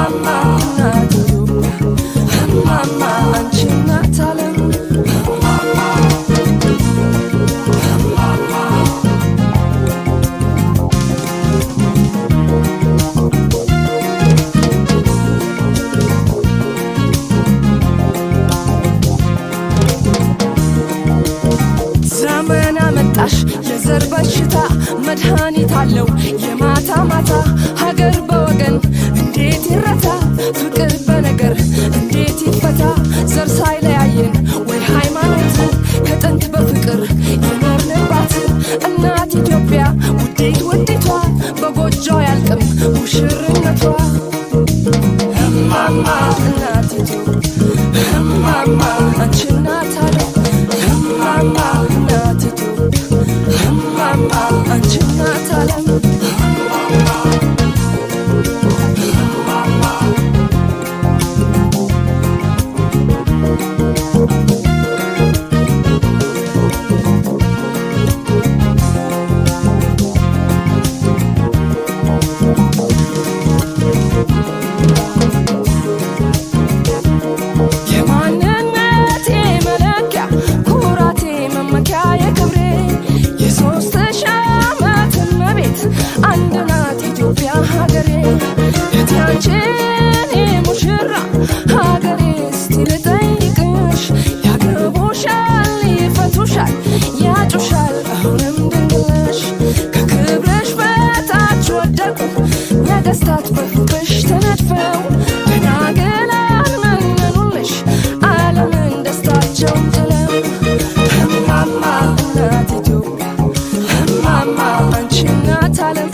እማማ እናት ኢትዮጵያ እማማ አንቺ እናት ዓለም ዘመን አመጣሽ የዘር በሽታ መድኃኒት አለው የማታ ማታ ሀገር በወገን እንዴት ይረታ ፍቅር በነገር እንዴት ይፈታ ዘር ሳይለያየን ወይ ሃይማኖት ከጥንት በፍቅር የኖርንባት እናት ኢትዮጵያ ውዴት ውዲቷ በጎጆ ያልቅም ሙሽርነቷ እማማ እናት ኢትዮጵያ እማማ አንቺ እናት ዓለም እማማ እናት ኢትዮጵያ እማማ አንቺ እናት ዓለም ነገስታት በፍቅርሽ ተነድፈው ደናግላን መነኑልሽ ዓለምን ደስታቸውን ጥለው እማማ እናት ኢትዮጵያ እማማ አንቺ እናት ዓለም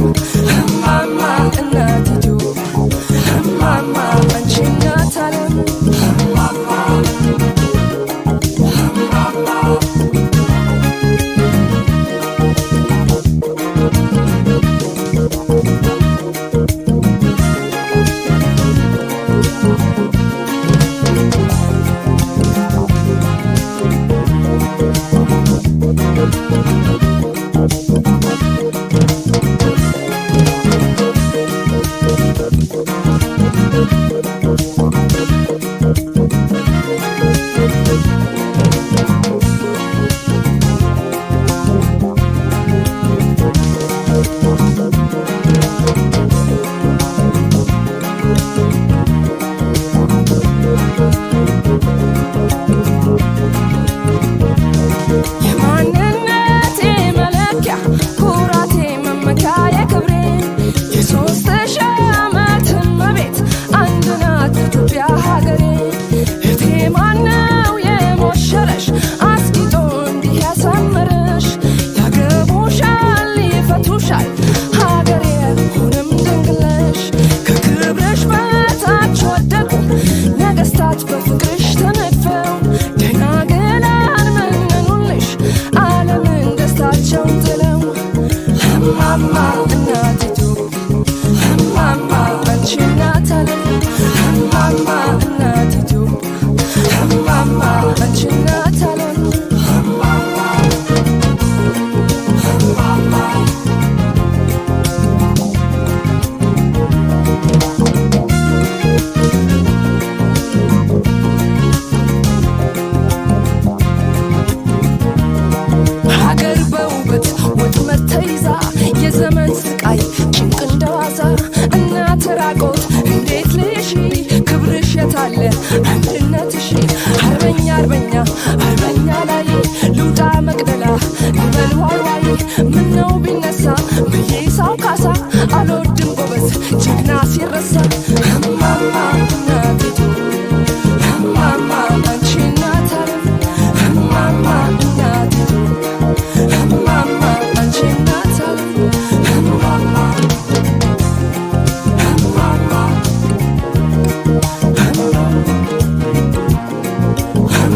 እማማ እናት ኢትዮጵያ እማማ አንቺ እናት ዓለም አንድነትሽ አርበኛ አርበኛ አርበኛ ላይ ልውጣ መቅደላ ልበል ዋይ ዋይ ምነው ቢነሳ ብዬ ሳው ካሳ አልወድም ጎበዝ ጀግና ሲረሳ እማማ እናት ኢትዮጵያ እማማ አንቺ እናት ዓለም እማማ እናት ኢትዮጵያ እማማ አንቺ እናት ዓለም እማማ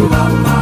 Mama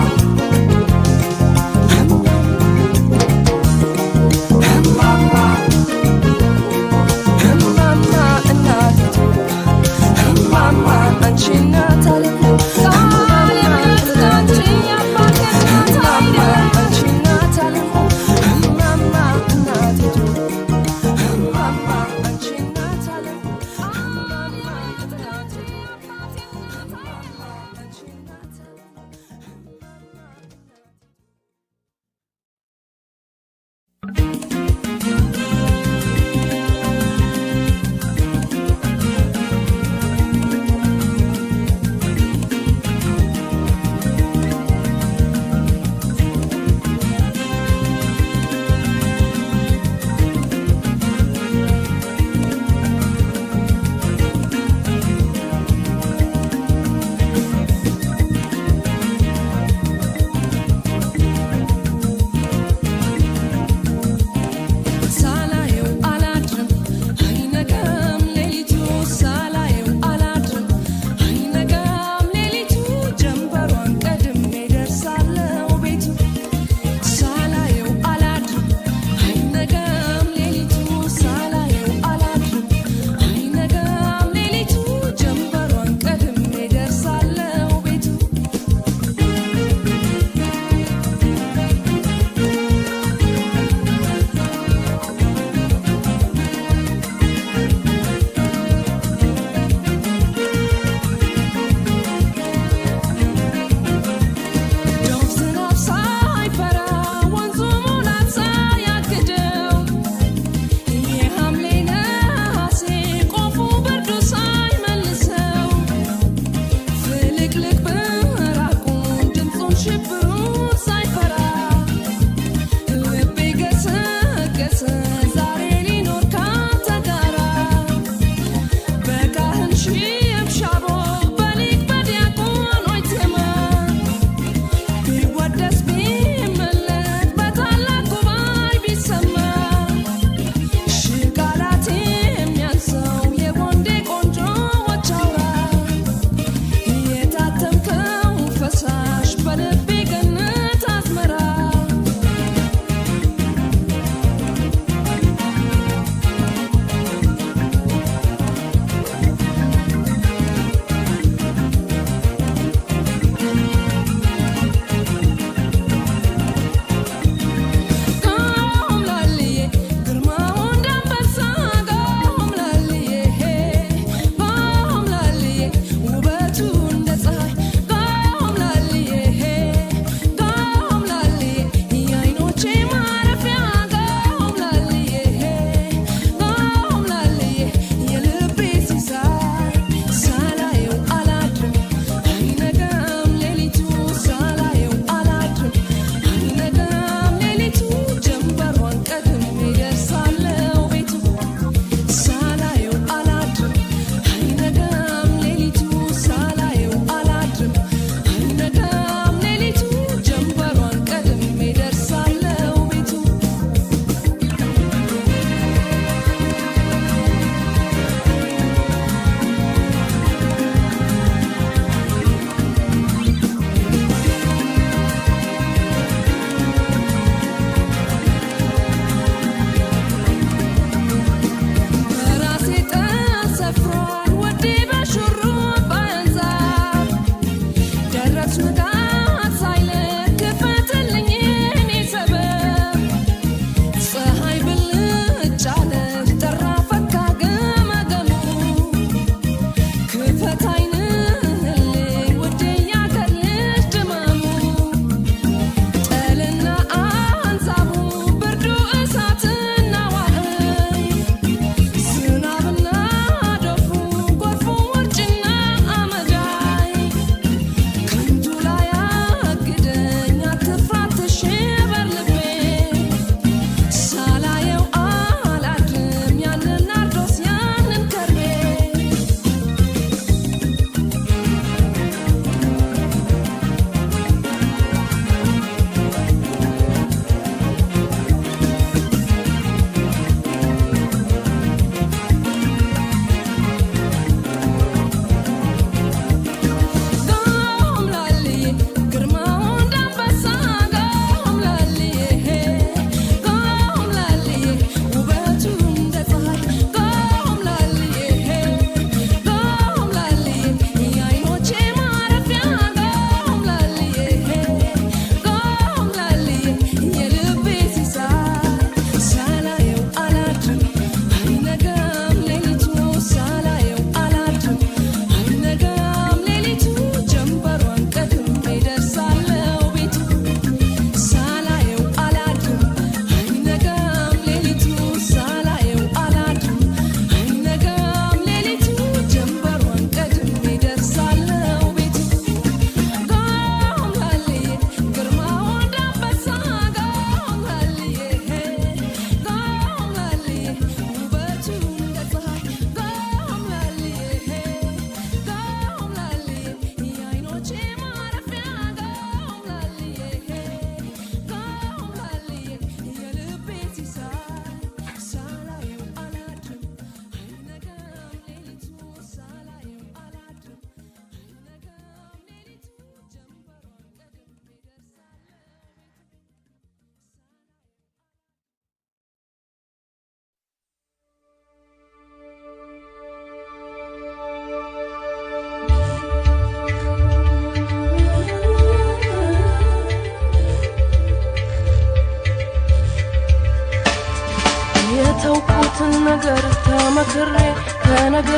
ነገር ተመክሬ ተነግሬ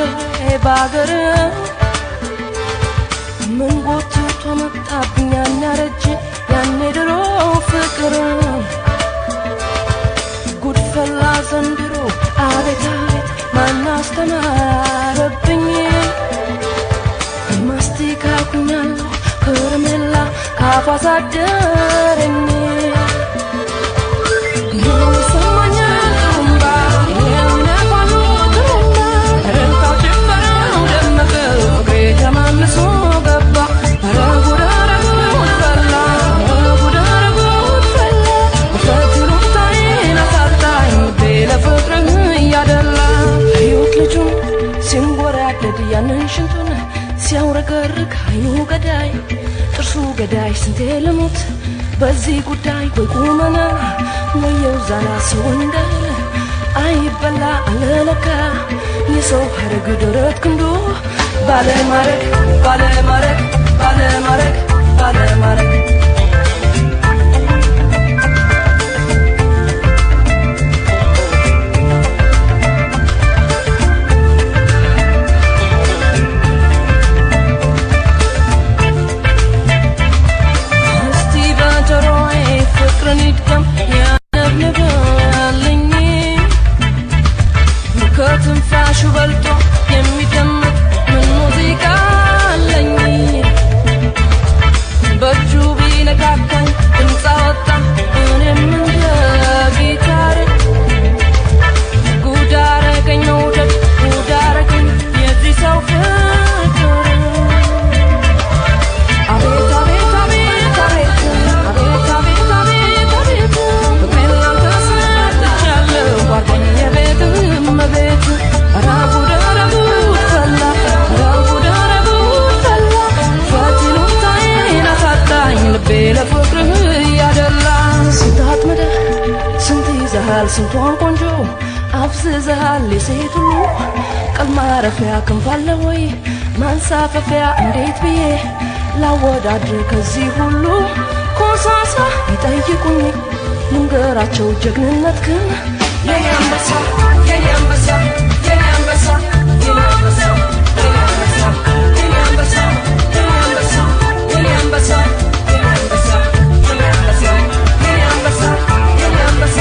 ባገር ምን ጎትቶ መጣብኝ ያናረጅ ያኔ ድሮ ፍቅር ጉድፈላ ዘንድሮ አቤት አቤት ማን አስተማረብኝ ማስቲካ ኩኛለሁ ከረሜላ ካፋ ሳደረኝ ሲያውረገርግ አይኑ ገዳይ ጥርሱ ገዳይ ስንቴ ልሙት በዚህ ጉዳይ ወይ ቁመና ወየው ዛላ ሰው እንዳለ አይበላ አለለካ የሰው ሀረግ ደረት ክንዱ ባለማረግ ባለማረግ ባለማረግ ባለማረግ ስንቷን ቆንጆ አፍዝዘሃል የሴት ሁሉ ቀል ማረፊያ ክንፋለ ወይ ማንሳፈፊያ እንዴት ብዬ ላወዳድር ከዚህ ሁሉ ኮሳሳ ይጠይቁኝ ልንገራቸው ጀግንነትህን የኔ አንበሳ የኔ አንበሳ የኔ አንበሳ የኔ አንበሳ የኔ አንበሳ የኔ አንበሳ የኔ አንበሳ የኔ አንበሳ የኔ አንበሳ የኔ አንበሳ የኔ አንበሳ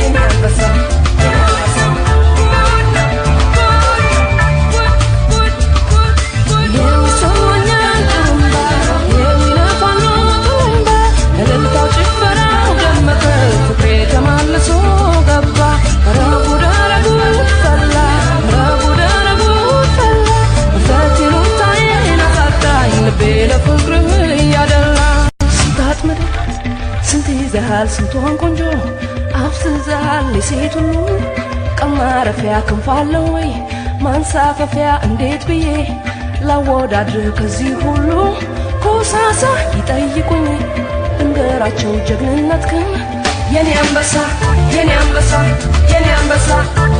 የኔ አንበሳ ስንቷን ቆንጆ አፍዝዘሃል የሴት ሁሉ ቀል ማረፊያ ክንፋለ ወይ ማንሳፈፊያ እንዴት ብዬ ላወዳድር ከዚህ ሁሉ ኮሳሳ ይጠይቁኝ ልንገራቸው ጀግንነትህን የኔ አንበሳ የኔ አንበሳ የኔ አንበሳ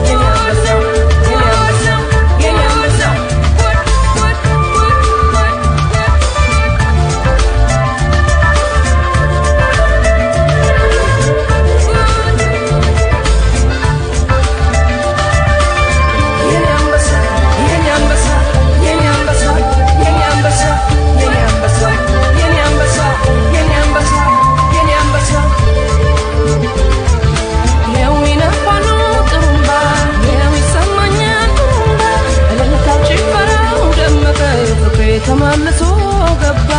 የኔ አንበሳ የኔ አንበሳ የኔ አንበሳ ተመልሶ ገባ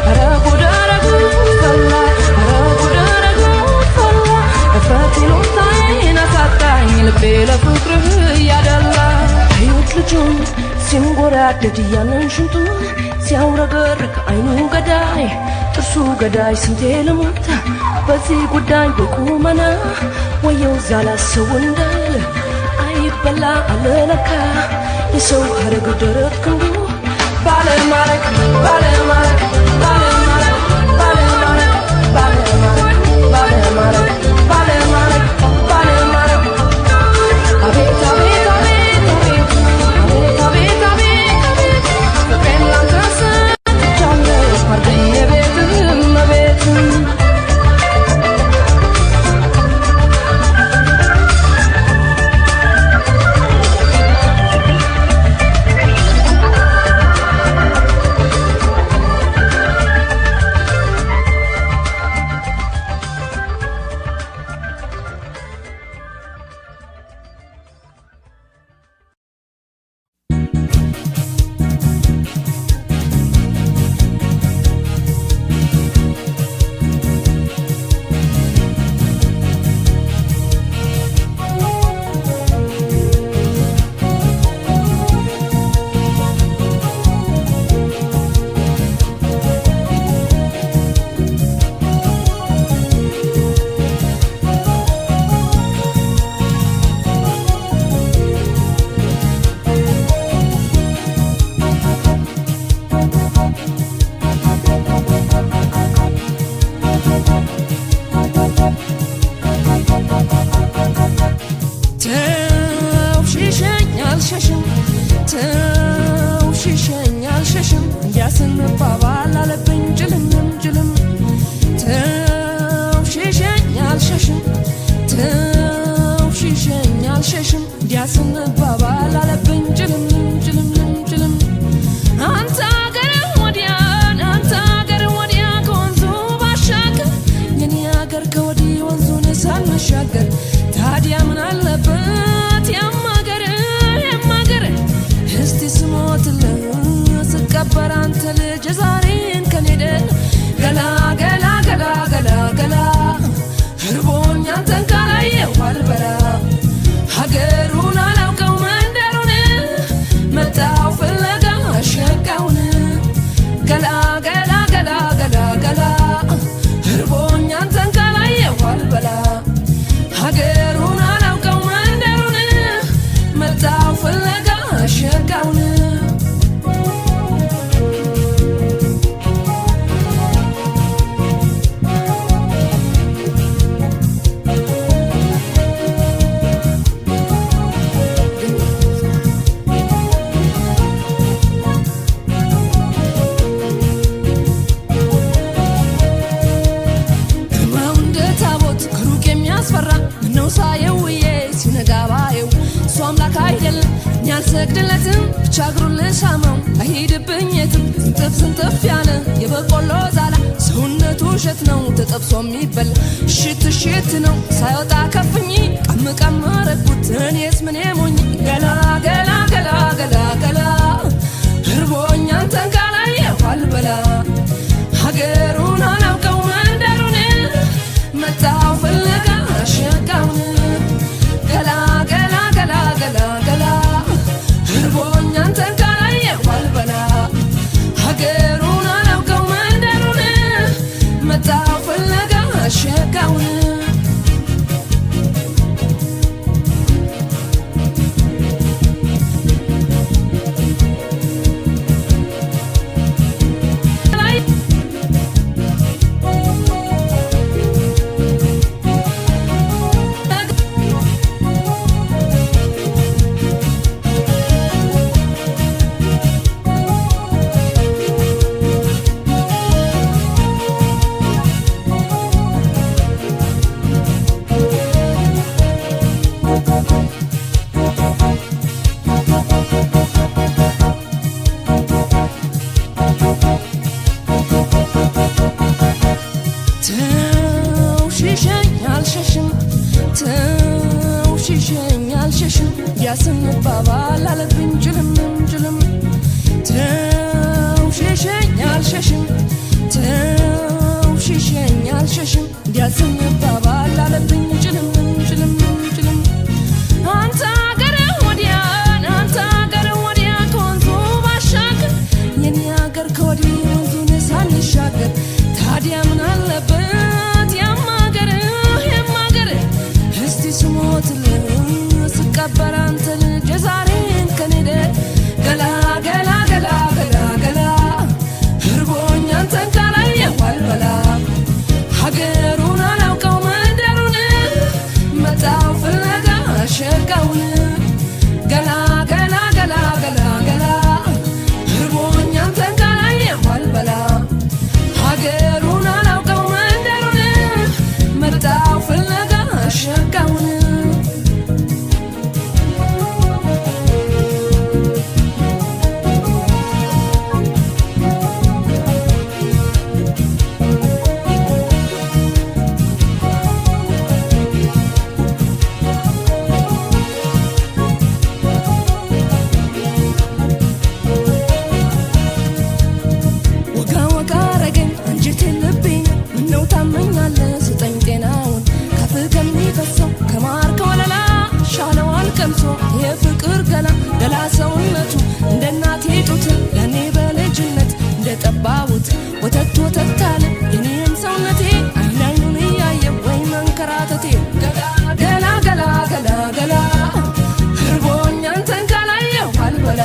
አረ ጉድ አረ ጉድ ፈላ አረ ጉድ አረ ጉድ ፈላ ፈቲሉታይን አሳጣኝ ልቤ ለፍቅርህ ያደላ አዩት ልጁን ሲንጎራደድ ያንን ሽንቱን ሲያውረገርግ አይኑ ገዳይ ጥርሱ ገዳይ ስንቴ ልሙት በዚህ ጉዳይ በቁመና ወየው ዛላ ሰው እንዳለ አይበላ አለለካ የሰው ሀረግ ደረት ክንዱ ባለማረግ ባለማረግ ባለማረግ ባለማረግ ባለማረግ ባለማረግ ባለማረግ ባለማረግ አቤት አቤት አቤት አቤት አቤት አቤት አቤት ፍቅሬን ላንተ ሰጥቻለሁ አርገኝ የቤትህም እቤትም እንዲያስንባባል አለብኝ ጭልምም ጭልም ተውሽሸኝ አልሸሽም ተውሽሸኝ አልሸሽም እንዲያስንባባል አለብኝ ጭልምም ጭልምም ጭልም አንተ አገር ወዲያ ከወንዙ ባሻገር የኔ አገር ከወዲህ ወንዙን ሳልሻገር ታዲያ ምን አለበት ያማገር እስቲ ስሞትልህ ስቀበር አንተ ልጅ ዛሬን ከኔደ ገላ ገላ ገላ ገላ ገላ እርቦኝ አንተን ካላየሁ አልበላ ሀገሩን አላውቀው መንደሩን መጣሁ ፍለጋ ሸጋውን ገላ ገላ ገላ ገላ ገላ እርቦኝ አንተን ካላየሁ አልበላ ሀገሩን አላውቀው መንደሩን መጣሁ ፍለጋ ሸጋውን ምነው ሳየው ውዬ ሲነጋ ባየው እሱ አምላክ አይደለም እኔ አልሰግድለትም ብቻ እግሩን ልሳመው አይሄድብኝ የትም ስንጥፍ ያለ የበቆሎ ዛላ ሰውነቱ እሸት ነው ተጠብሶ የሚበላ እሽት ነው ሳይወጣ ከፍኝ ቀም ረግኩት እኔስ ምኔ ሞኝ ገላ ገላ ገላ ገላ ገላ እርቦኝ አንተን ካላየሁ አልበላ ሀገሩን አላውቀው መንደሩን መጣሁ ፍለጋ ሸጋውን ገላ ገላ ገላ ገላ ገላ እርቦኝ አንተን ካላየሁ አልበላ ሀገሩን አላውቀው መንደሩን መጣሁ ፍለጋ ሸጋውን ተውሽሸኝ አልሸሽም ያስንባባል አለብኝ ጭልምም ጭልም ተውሽሸኝ አልሸሽም ተውሽሸኝ አልሸሽም ያስንባባል አለብኝ ጭልምም ጭልምም ጭልም አንተ አገር ወዲያ ከወንዙ ባሻገር የኔ አገር ከወዲህ ወንዙን ሳንሻገር ታዲያ ምን አለበት ያማገር እስቲ ስሞትልህ ስቀበር አንተ ልጅ ዛሬን ከኔደ ገላ ገላ ገላ ገላ ገላ እርቦኝ አንተን ካላየሁ አልበላ ሀገሩን አላውቀው መንደሩን መጣሁ ፍለጋ ሸጋውን ገላ ገላ ገላ ገላ ገላ እርቦኝ አንተን ካላየሁ አልበላ ሀገሩን አላውቀው መንደሩን መጣሁ ፍለጋ ሸጋውን የፍቅር ገላ ገላ ሰውነቱ እንደ እናቴ ጡት ለኔ በልጅነት እንደ ጠባቡት ወተት ወተት አለ የኔም ሰውነቴ አይን አይኑን እያየ ወይ መንከራተቴ ገላ ገላ ገላ ገላ ገላ እርቦኝ አንተን ካላየሁ አልበላ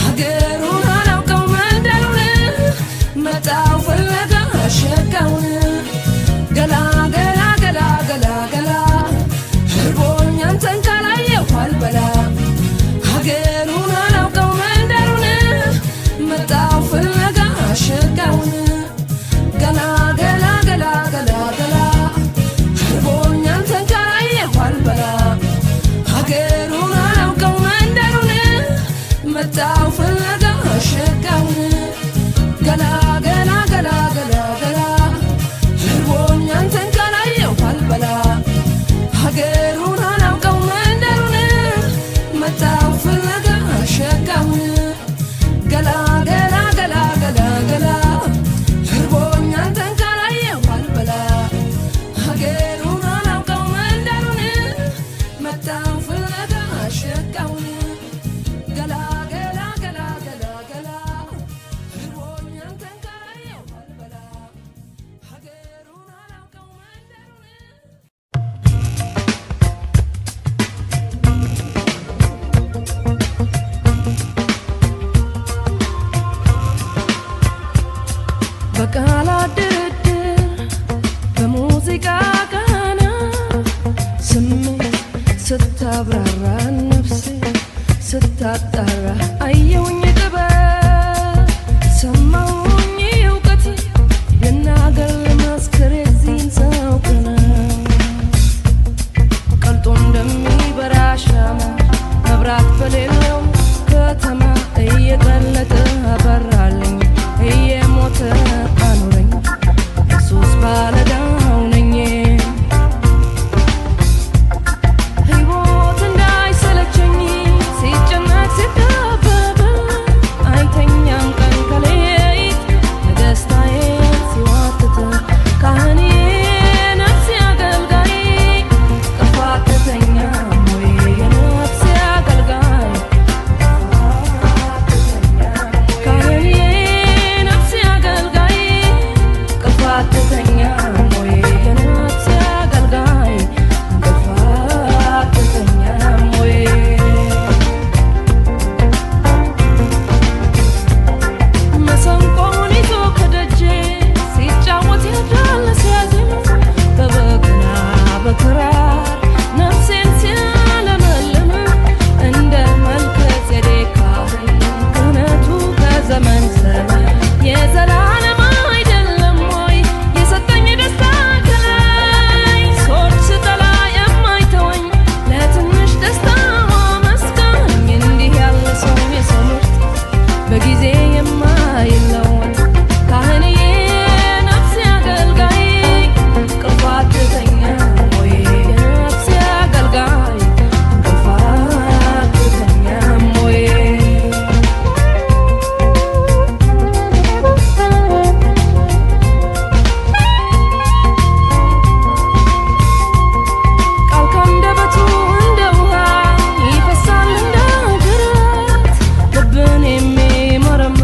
ሀገሩን አላውቀው መንደሩን መጣሁ ፍለጋ ሸጋውን በቃላት ድርድር በሙዚቃ ቃና ስሜት ስታብራራ ነፍሴ ስታጣራ አየሁኝ ጥበብ ሰማሁኝ እውቀት ልናገር ልመስክር የዚህን ሰው ቅኔ ቀልጦ እንደሚበራ ሻማ መብራት በሌለው ከተማ እየቀለጠ አበራልኝ እየሞተ አኖረኝ ኢየሱስ ባለዕዳው ነኝ ሕይወት እንዳይሰለቸኝ ሲጨነቅ ሲጠበብ አይተኛም ቀን ከሌሊት ለደስታዬ ሲዋትት ካህኔ ነፍሴ አገልጋይ ቅርፋት ትተኛም ወይ የነፍሴ አገልጋይ ካህኔ ነፍሴ አገልጋይ ቅርፋት ትተኛም ወይ የነፍሴ አገልጋይ ቅርፋት ትተኛም ወይ መሰንቆውን ይዞ ከደጄ ሲጫወት ያድራል ሲያዜም በበገና በክራር ነፍሴን ሲያለመልም እንደ መልከጼዴቅ ካህን ክህነቱ ከዘመን ዘመን የዘላለም አይደለም ወይ የሰጠኝ ደስታ ከላይ ሰዎች ስጠላ የማይተወኝ ለትንሽ ደስታ ማመስገኝ እንዲህ ያለ ሰው የሰው ምርጥ በጊዜ የማይለወጥ ካህንዬ ነፍሴ አገልጋይ ቅርፋት ትተኛም ወይ የነፍሴ አገልጋይ ቅርፋት ትተኛም ወይ ቃል ካንደበቱ እንደ ውሃ ይፈሳል እንደ ጅረት ልብን የሚመረምር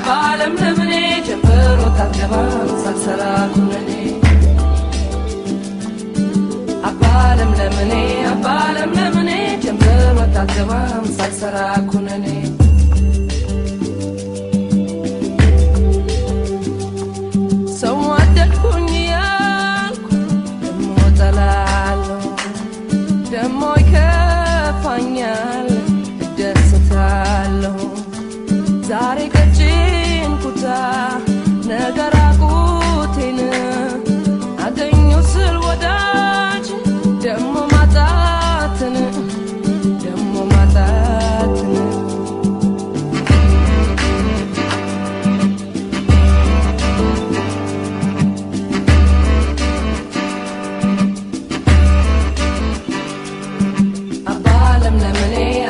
عالم لمني جبر وتعتبر سلسلة كلني عالم لمني جبر وتعتبر سلسلة كلني سوادكوني يالكم دمو طلعلو دمو يكفانيال እደሰታለሁ ዛሬ ቀጭን ኩታ ነገራቁቴን አገኘሁ ስል ወዳጅ ደሞ ማጣትን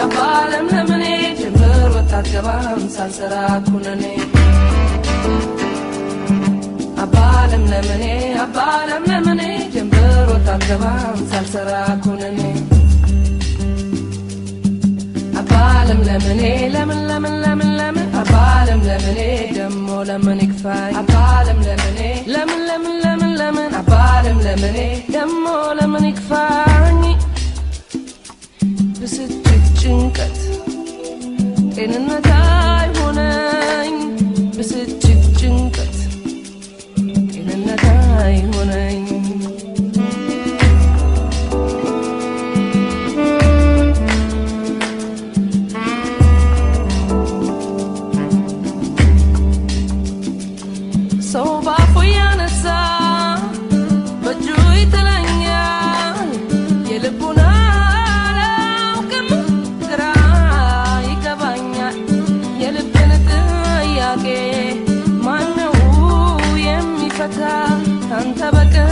አባለም ለምኔ ጀምር ወታገባም ሳልሰራ ኩነኔ አባለም ለምኔ አባ ዓለም ለምኔ ጀንበር ወጣ አትገባም ሳልሰራ ኩነኔ አባ ዓለም ለምኔ ለምን ለምን ለምን ለምን አባ ዓለም ለምኔ ደሞ ለምን ይክፋኝ አባ ዓለም ለምኔ ለምን ለምን ለምን ለምን አባ ዓለም ለምኔ ደሞ ለምን ይክፋኝ ብስጭት ጭንቀት ጤንነት አይሆነኝ ብስጭት ጭንቀት ጤንነት አይሆነኝ ሰው ባፉ ያነሳ በእጁ ይጥለኛል የልቡን አላውቅም ግራ ይገባኛል የልብን ጥያቄ ማነው የሚፈታ ካንተ በቀር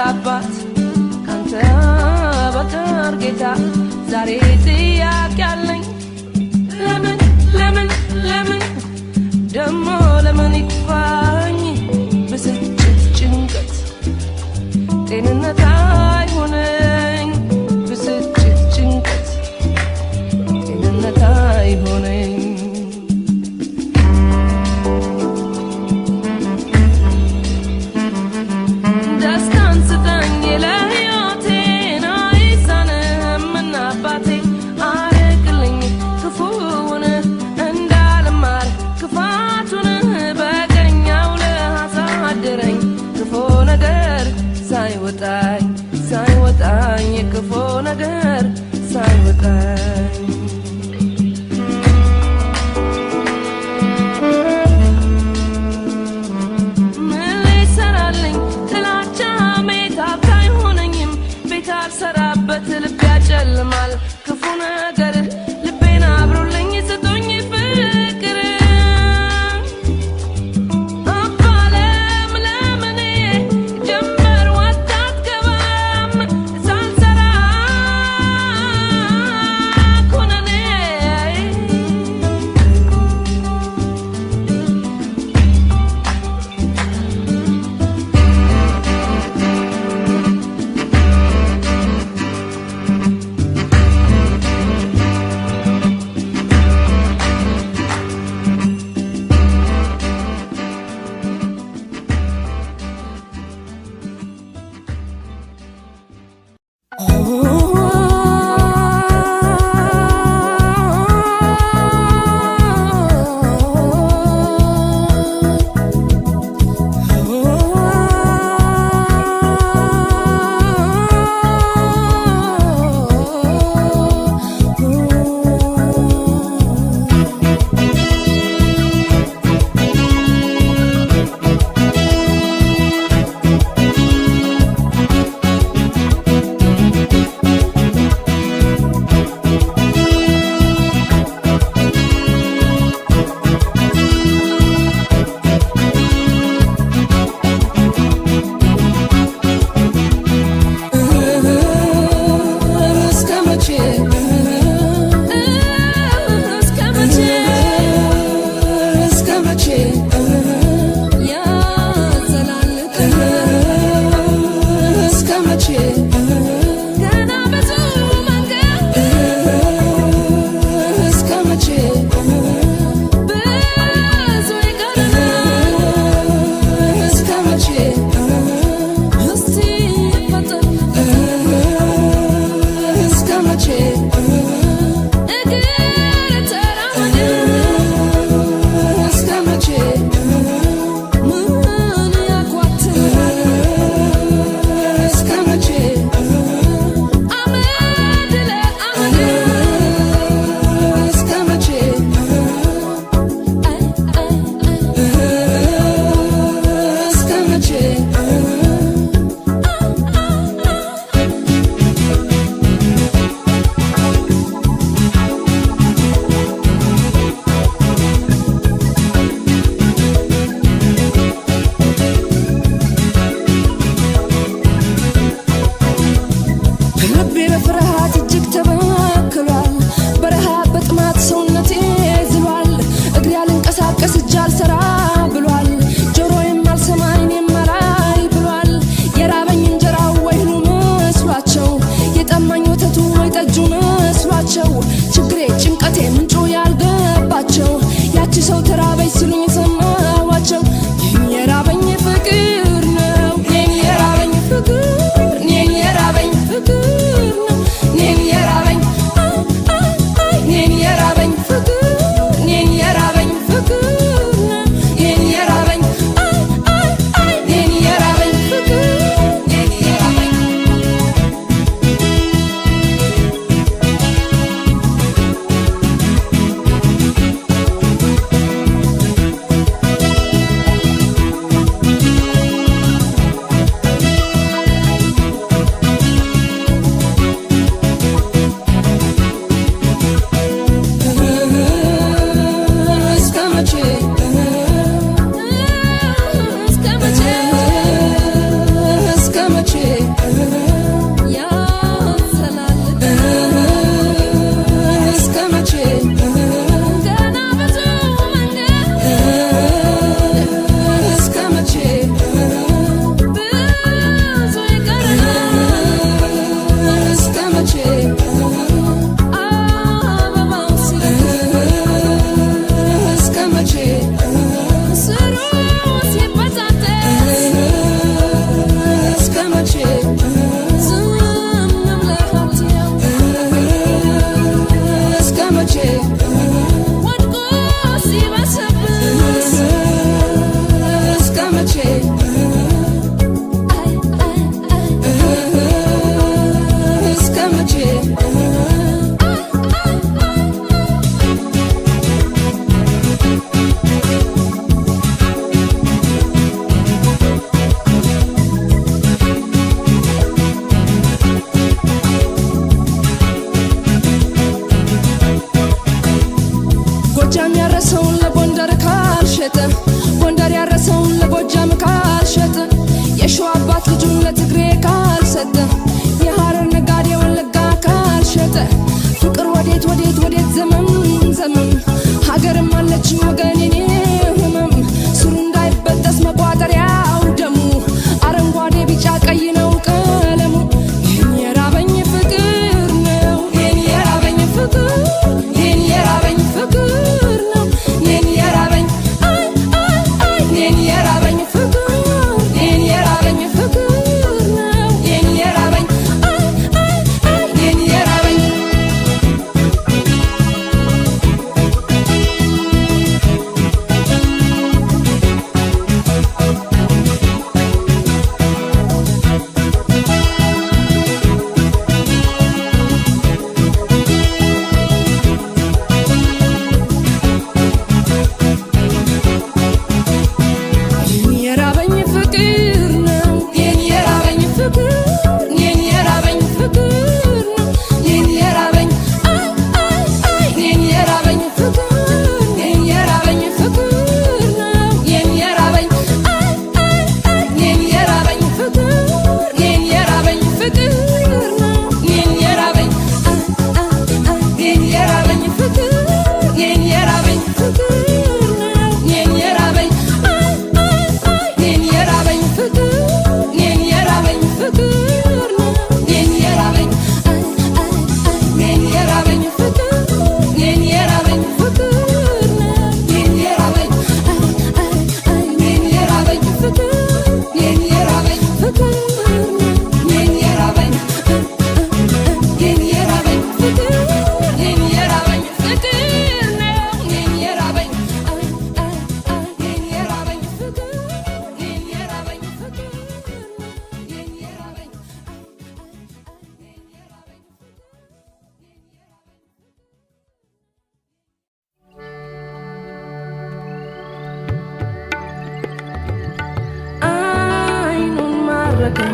አባት ካንተ በቀር ጌታ ዛሬ ጥያቄ አለኝ ለምን ለምን ለምን ደሞ ለምን ይክፋኝ ብስጭት ጭንቀት ጤንነት አይሆነኝ ብስጭት ጭንቀት ጤንነት አይሆነኝ ደስታን ስጠኝ ለሕይወቴን አይሳንህምና አባቴ አርቅልኝ ክፉውን እንዳልማር ክፋቱን በቀኛው ለአሳድረኝ ክፉ ነገር ሳይወጣኝ ሳይወጣኝ ክፉ ነገር ሳይወጣኝ ምን ሊሰራልኝ ጥላቻ ሜታታ አይሆነኝም ቤት አልሰራበት ልቤ ያጨልማል ክፉ ነገር ልቤን አብሮልኝ ስጡኝ ፍቅር አባ ዓለም ለምኔ ጀንበር ወጣ አትገባም ሳልሰራ ኩነኔ አልሰራ ብሏል ጆሮዬም አልሰማ ዓይኔም አላይ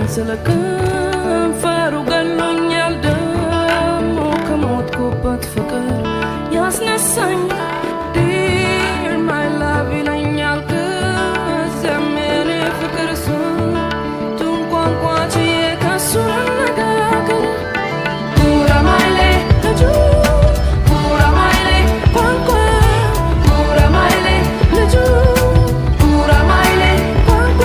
ስለ ከንፈሩ ገሎኛል ደሞ ከሞትኩበት ፍቅር ያስነሳኝ ዲር ማይ ላቭ ይለኛል ከዚያም የኔ ፍቅር ስንቱን ቋንቋ ችዬ ከሱ ልነጋገር ጉራማይሌ ልጁ ጉራማይሌ ቋንቋ ጉራማይሌ ልጁ ጉራማይሌ ቋንቋ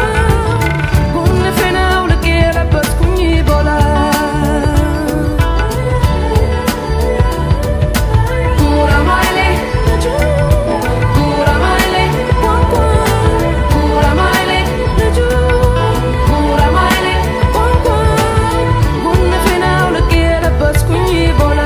ጉንፌን አውልቄ የለበስኩኝ ቦላ ጉራማይሌ ልጁ ጉራማይሌ ቋንቋ ጉራማይሌ ልጁ ጉራማይሌ ቋንቋ ጉንፌን አውልቄ የለበስኩኝ ቦላ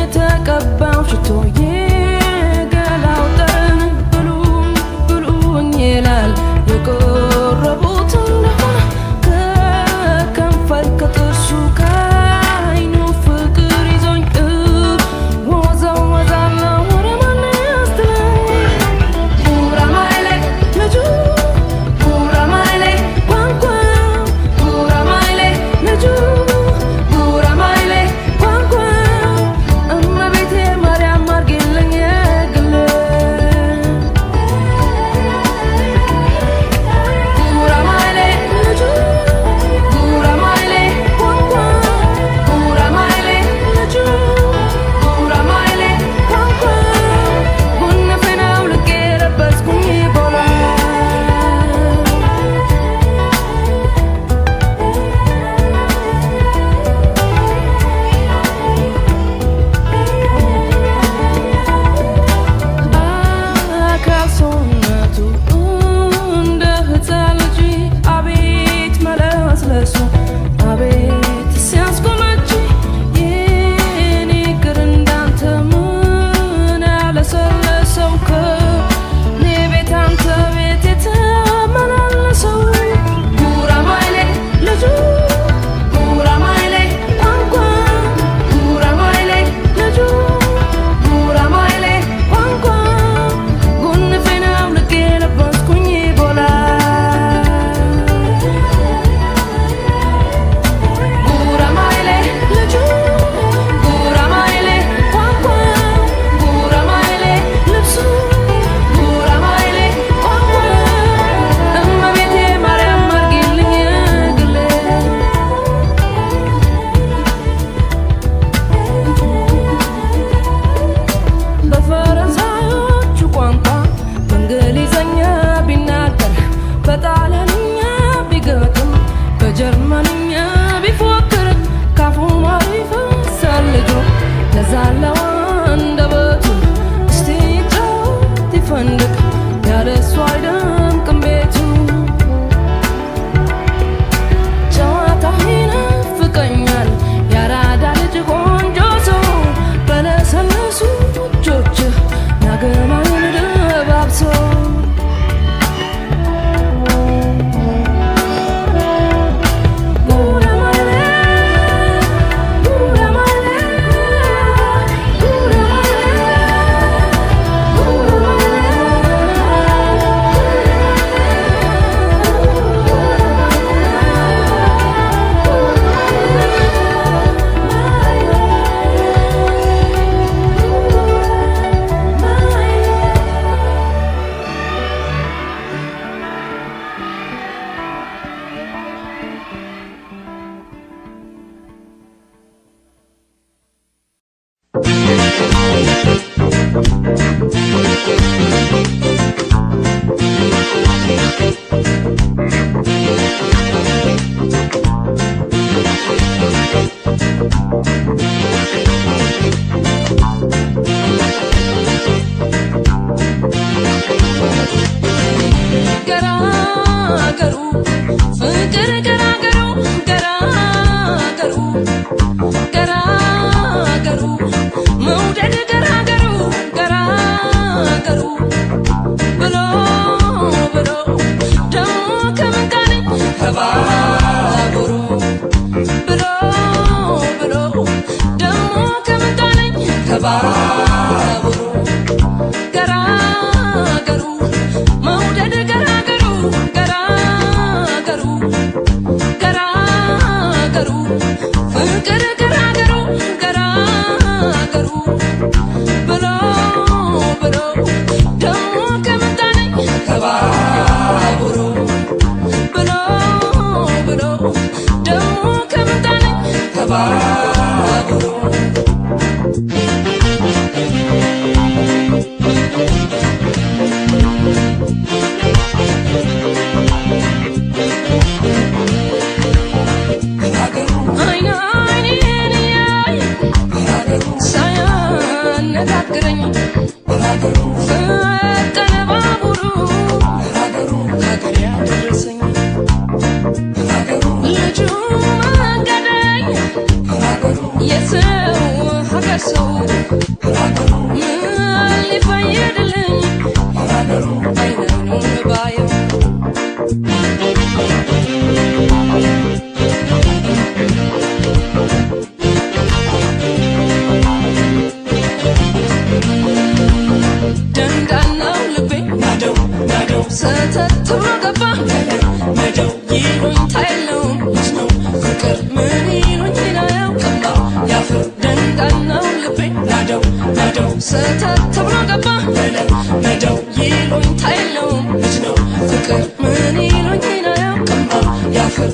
የተቀባው ሽቶ የገላው ጠረን ብሉኝ ብሉኝ ይላል የቆረቡት እንደሆነ ከከንፈር ከጥርሱ ከዓይኑ ፍቅር ይዞኝ ወዛወዛለሁ ወደ ማን ያስጥለኝ ጉራማይሌ ልጁ ጉራማይሌ ቋንቋ ጉራማይሌ ልጁ ጉራማይሌ ቋንቋ እመቤቴ ማርያም አርጌልኝ ከባቡሩ ገራገሩ መውደድ ገራገሩ ገራገሩ ገራገሩ ፍቅር ገራገሩ ገራገሩ ብሎ ብሎ ደሞ ከመጣነኝ ከባቡሩ ብሎ ብሎ ደሞ ከመጣነኝ ከባቡሩ ሳያነጋግረኝ ፈጠነ ባቡሩ ሀገር ያደረሰኝ ልጁ መንገደኝ የሰው ሀገር ሰው ምን ሊፈይድልኝ አይኑን ባየው ሰተት ብሎ ገባ መደው ይሉኝታ የለውም ልጅ ነው ፍቅር ምን ይሉኝ አያውቅም ያፍር ደንዳናው ልቤ ናደው ናደው ሰተት ብሎ ገባ መደው ይሉኝታ የለውም ልጅ ነው ፍቅር ምን ይሉኝ አያውቅም ያፍር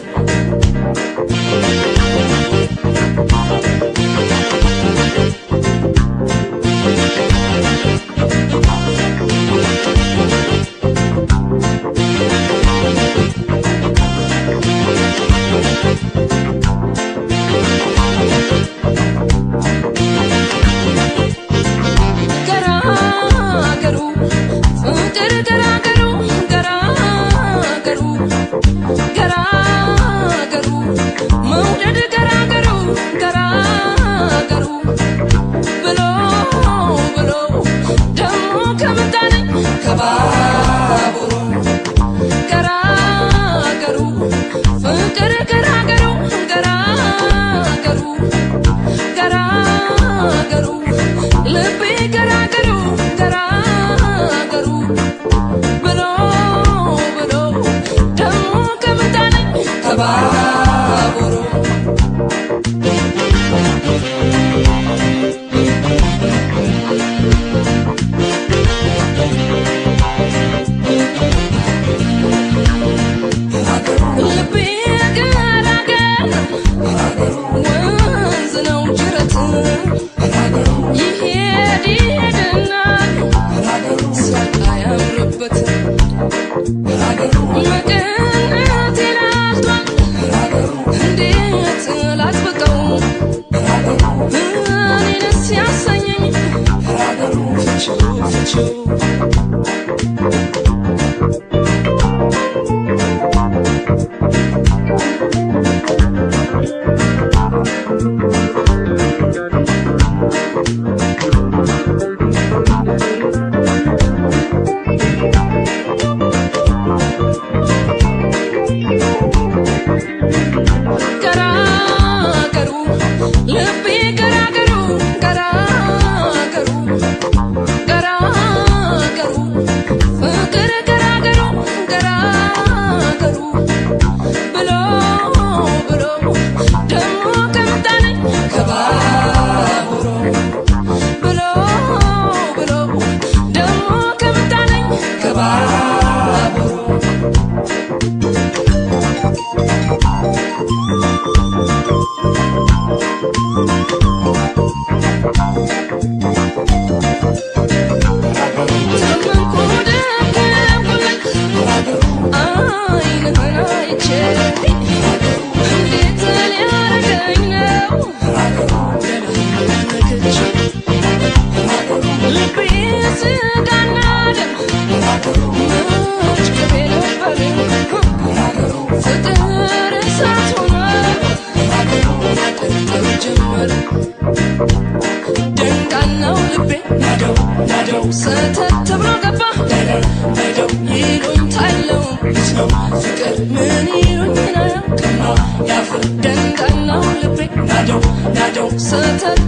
ሰተት ብሎ ገባ ሄደው ይሉኝታ የለውም ልጅ ነው ፍቅር ምን ይሉኝ ነው ያፍር ደንዳናው ልቤ ናደው ሰተት